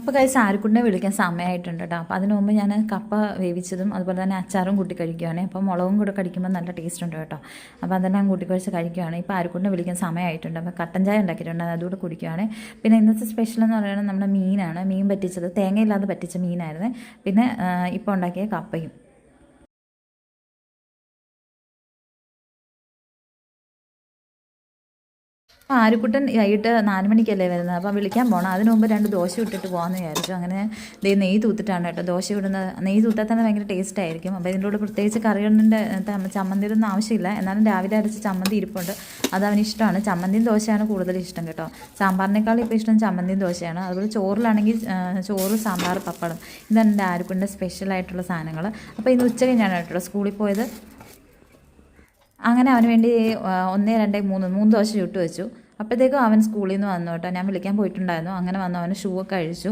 അപ്പോൾ കഴിച്ച് ആരുക്കുണ്ടെ വിളിക്കാൻ സമയമായിട്ടുണ്ട് കേട്ടോ. അപ്പോൾ അതിന് മുമ്പ് ഞാൻ കപ്പ വേവിച്ചതും അതുപോലെ തന്നെ അച്ചാറും കൂട്ടി കഴിക്കുകയാണ്. അപ്പോൾ മുളകും കൂടെ കടിക്കുമ്പോൾ നല്ല ടേസ്റ്റ് ഉണ്ട് കേട്ടോ. അപ്പോൾ അതെല്ലാം കൂട്ടി കഴിച്ച് കഴിക്കുകയാണ്. ഇപ്പോൾ ആരുക്കുണ്ടെ വിളിക്കാൻ സമയമായിട്ടുണ്ട്. അപ്പോൾ കട്ടൻ ചായ ഉണ്ടാക്കിയിട്ടുണ്ട്, അതുകൂടെ കുടിക്കുകയാണ്. പിന്നെ ഇന്നത്തെ സ്പെഷ്യൽ എന്ന് പറയുന്നത് നമ്മുടെ മീനാണ്. മീൻ പറ്റിച്ചത്, തേങ്ങയില്ലാതെ പറ്റിച്ച മീനായിരുന്നു. പിന്നെ ഇപ്പോൾ ഉണ്ടാക്കിയ കപ്പയും. അപ്പോൾ ആരുക്കുട്ടൻ വൈകിട്ട് 4 മണിക്കല്ലേ വരുന്നത്. അപ്പോൾ വിളിക്കാൻ പോകണം. അതിന് മുമ്പ് 2 ദോശ ഇട്ടിട്ട് പോകാമെന്ന് വിചാരിച്ചു. അങ്ങനെ ദേ നെയ്യ് തൂത്തിട്ടാണ് കേട്ടോ ദോശ ഇടുന്നത്. നെയ്യ് തൂത്താൽ തന്നെ ഭയങ്കര ടേസ്റ്റ് ആയിരിക്കും. അപ്പോൾ ഇതിൻ്റെ കൂടെ പ്രത്യേകിച്ച് കറികളിൻ്റെ ചമ്മന്തിയൊന്നും ആവശ്യമില്ല. എന്നാലും രാവിലെ അരച്ച ചമ്മന്തി ഇരിപ്പുണ്ട്, അത് അവന് ഇഷ്ടമാണ്. ചമ്മന്തിയും ദോശയാണ് കൂടുതൽ ഇഷ്ടം കേട്ടോ. സാമ്പാറിനേക്കാളും ഇപ്പോൾ ഇഷ്ടം ചമ്മന്തിയും ദോശയാണ്. അതുപോലെ ചോറിലാണെങ്കിൽ ചോറ്, സാമ്പാർ, പപ്പടം, ഇതാണ് എൻ്റെ ആരുക്കുണ്ടെ സ്പെഷ്യലായിട്ടുള്ള സാധനങ്ങൾ. അപ്പോൾ ഇന്ന് ഉച്ച കഴിഞ്ഞാണ് കേട്ടോ സ്കൂളിൽ പോയത്. അങ്ങനെ അവന് വേണ്ടി 1, 2, 3 ദോശ ചുട്ട് വെച്ചു. അപ്പോഴത്തേക്കും അവൻ സ്കൂളിൽ നിന്ന് വന്നു കേട്ടോ. ഞാൻ വിളിക്കാൻ പോയിട്ടുണ്ടായിരുന്നു. അങ്ങനെ വന്നു, അവന് ഷൂ ഒക്കെ അഴിച്ചു.